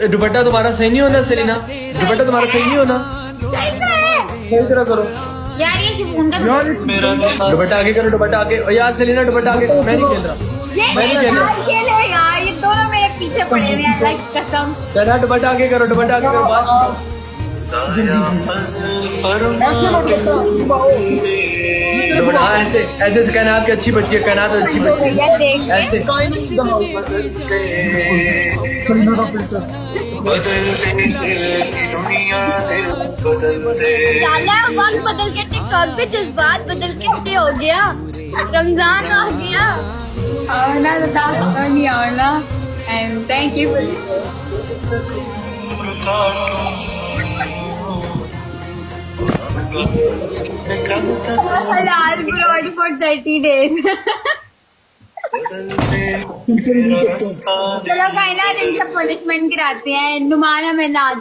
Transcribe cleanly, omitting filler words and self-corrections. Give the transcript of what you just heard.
दुपट्टा तुम्हारा सही नहीं होना सेलिना, दुपट्टा तुम्हारा सही नहीं होना। कैसा है सही तरह करो यार, ये शिफॉन का दुपट्टा आगे करो, दुपट्टा आगे। और यार सेलिना दुपट्टा आगे, मैं नहीं खेल रहा, ये मैं नहीं खेल रहा। खेलेगा, ये दोनों मेरे पीछे पड़े हुए हैं, लाइक कसम। चला दुपट्टा आगे करो, दुपट्टा आगे करो, बस। दुपट्टा हाँ, ऐसे ऐसे से कायनात की अच्छी बच्ची है, कायनात अच्छी बच्ची है, यार देख ऐसे। साला वक्त बदल के टिकटॉक पे जज्बात बदल के ये हो गया, रमजान आ गया। आना दादा नहीं आना, एंड थैंक यू हलाल ब्रॉड फॉर 30 days। चलो कायनात इनसे पनिशमेंट गिराते हैं, नुमाना में नाच।